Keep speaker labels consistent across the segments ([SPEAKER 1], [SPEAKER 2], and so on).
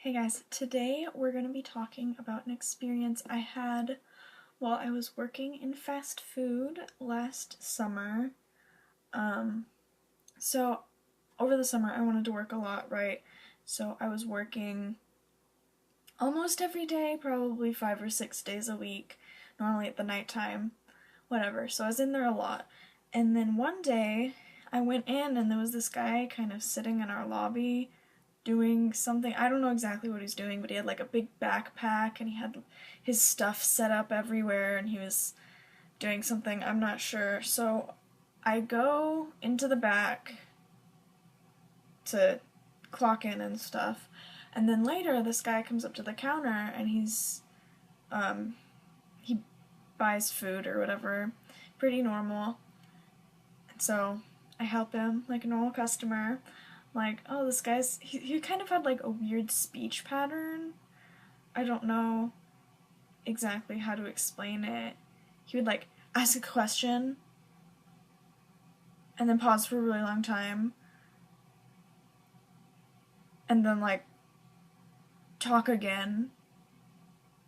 [SPEAKER 1] Hey guys, today we're going to be talking about an experience I had while I was working in fast food last summer. Um, so over the summer I wanted to work a lot, right? So I was working almost every day, probably 5 or 6 days a week, normally at the nighttime, whatever. So I was in there a lot. And then one day I went in and there was this guy kind of sitting in our lobby doing something. I don't know exactly what he's doing, but he had like a big backpack and he had his stuff set up everywhere and he was doing something. I'm not sure. So I go into the back to clock in and stuff. And then later this guy comes up to the counter and he buys food or whatever. Pretty normal. And so I help him like a normal customer. Like, oh, this guy's, he kind of had like a weird speech pattern. I don't know exactly how to explain it. He would like ask a question and then pause for a really long time and then like talk again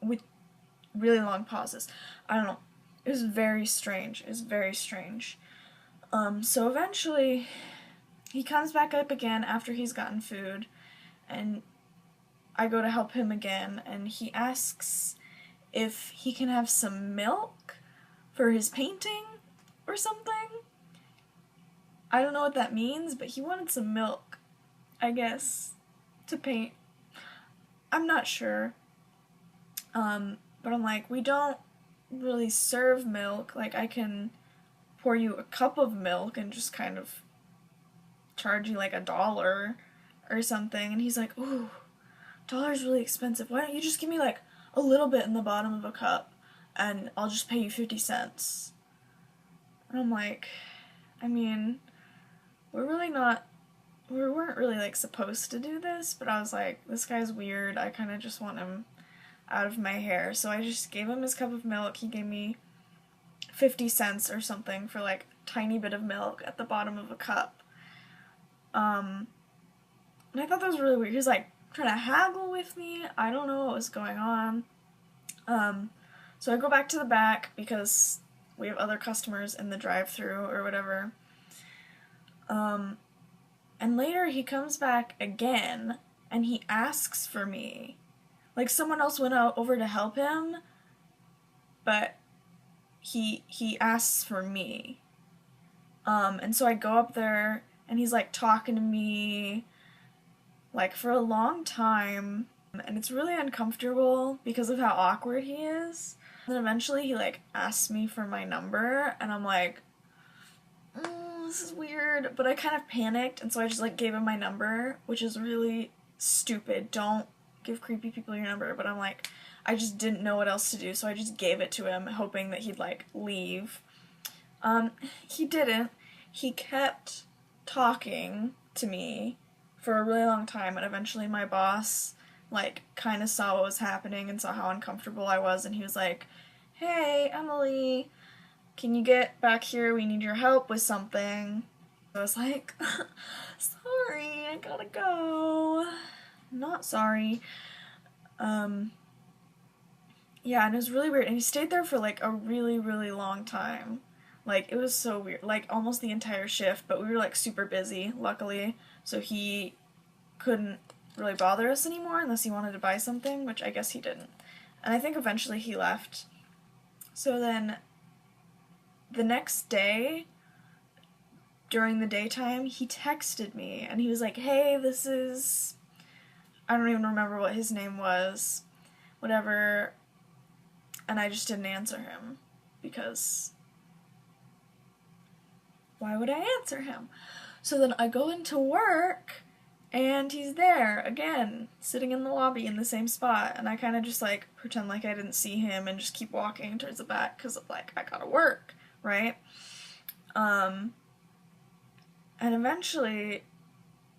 [SPEAKER 1] with really long pauses. I don't know. It was very strange. It was very strange. So eventually he comes back up again after he's gotten food and I go to help him again and he asks if he can have some milk for his painting or something. I don't know what that means, but he wanted some milk, I guess, to paint. I'm not sure. But I'm like, we don't really serve milk. Like, I can pour you a cup of milk and just kind of charge you like $1 or something. And he's like, ooh, $1's really expensive. Why don't you just give me like a little bit in the bottom of a cup and I'll just pay you 50 cents. And I'm like, I mean, we weren't really like supposed to do this, but I was like, this guy's weird. I kind of just want him out of my hair. So I just gave him his cup of milk. He gave me 50 cents or something for like a tiny bit of milk at the bottom of a cup. And I thought that was really weird. He was like trying to haggle with me. I don't know what was going on. So I go back to the back because we have other customers in the drive-thru or whatever. And later he comes back again and he asks for me. Like someone else went out over to help him, but he asks for me. And so I go up there and he's like talking to me like for a long time and it's really uncomfortable because of how awkward he is. And then eventually he like asks me for my number and I'm like, this is weird, but I kind of panicked and so I just like gave him my number, which is really stupid. Don't give creepy people your number, but I'm like, I just didn't know what else to do, so I just gave it to him hoping that he'd like leave. He didn't. He kept talking to me for a really long time and eventually my boss like kind of saw what was happening and saw how uncomfortable I was and he was like, hey, Emily, can you get back here? We need your help with something. I was like, sorry, I gotta go. Not sorry. Yeah, and it was really weird. And he stayed there for like a really, really long time. Like, it was so weird. Like, almost the entire shift, but we were like super busy, luckily. So he couldn't really bother us anymore unless he wanted to buy something, which I guess he didn't. And I think eventually he left. So then the next day, during the daytime, he texted me and he was like, hey, this is, I don't even remember what his name was, whatever, and I just didn't answer him because why would I answer him? So then I go into work and he's there again, sitting in the lobby in the same spot, and I kind of just like pretend like I didn't see him and just keep walking towards the back because like I gotta work, right? And eventually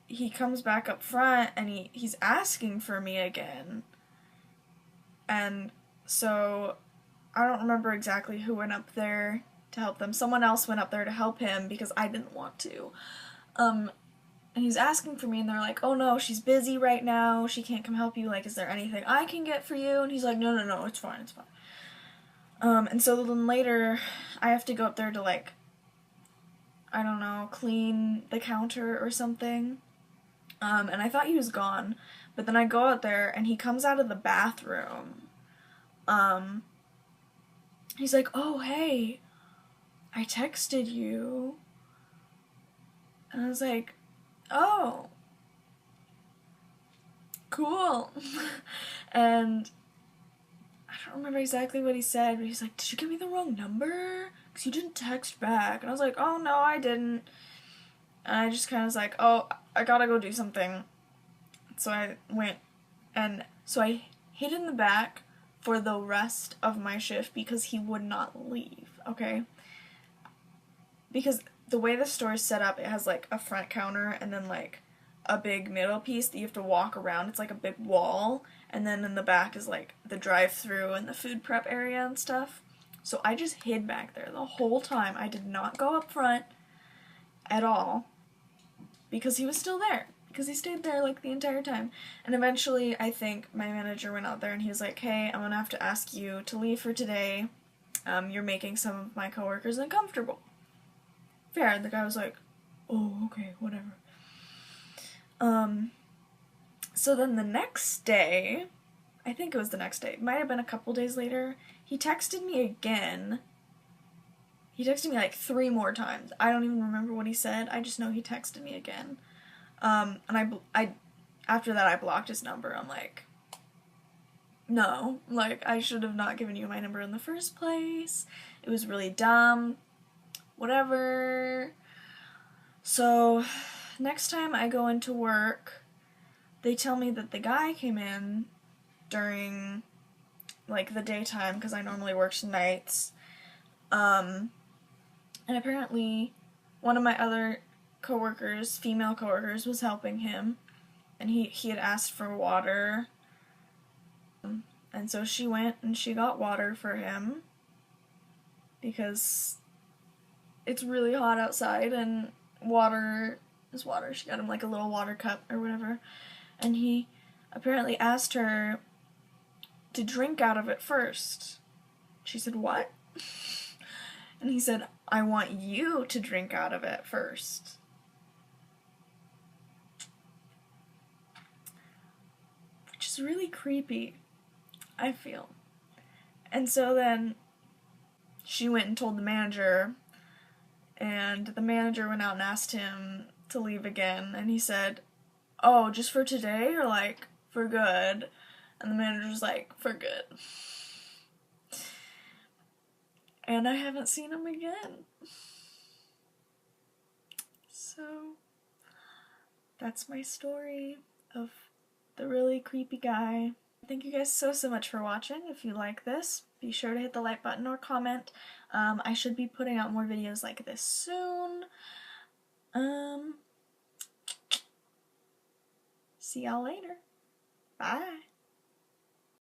[SPEAKER 1] he comes back up front and he's asking for me again. And so I don't remember exactly who went up there to help them. Someone else went up there to help him because I didn't want to. and he's asking for me, and they're like, oh no, she's busy right now, she can't come help you, like, is there anything I can get for you? And he's like, no, no, no, it's fine, it's fine. And so then later, I have to go up there to, like, I don't know, clean the counter or something. And I thought he was gone, but then I go out there, and he comes out of the bathroom. He's like, oh, hey, I texted you. And I was like, oh, cool. And I don't remember exactly what he said, but he's like, did you give me the wrong number? Because you didn't text back. And I was like, oh, no, I didn't. And I just kind of was like, oh, I gotta go do something. So I went, and so I hid in the back for the rest of my shift because he would not leave, okay? Because the way the store is set up, it has, like, a front counter and then, like, a big middle piece that you have to walk around. It's like a big wall, and then in the back is, like, the drive-thru and the food prep area and stuff. So I just hid back there the whole time. I did not go up front at all because he was still there. Because he stayed there, like, the entire time. And eventually, I think my manager went out there and he was like, hey, I'm gonna have to ask you to leave for today. You're making some of my coworkers uncomfortable. Fair. And the guy was like, oh, okay, whatever. So then the next day, I think it was the next day, it might have been a couple days later, he texted me again. He texted me like 3 more times. I don't even remember what he said. I just know he texted me again. And I after that I blocked his number. I'm like, no, like, I should have not given you my number in the first place. It was really dumb. Whatever. So, next time I go into work, they tell me that the guy came in during, like, the daytime, because I normally work nights. And apparently, one of my other coworkers, female coworkers, was helping him, and he had asked for water. And so she went and she got water for him, because it's really hot outside, and water is water. She got him, like, a little water cup or whatever. And he apparently asked her to drink out of it first. She said, what? And he said, I want you to drink out of it first. Which is really creepy, I feel. And so then she went and told the manager, and the manager went out and asked him to leave again, and he said, oh, just for today, or, like, for good? And the manager's like, for good. And I haven't seen him again. So, that's my story of the really creepy guy. Thank you guys so much for watching. If you like this, be sure to hit the like button or comment. I should be putting out more videos like this soon. See y'all later. Bye.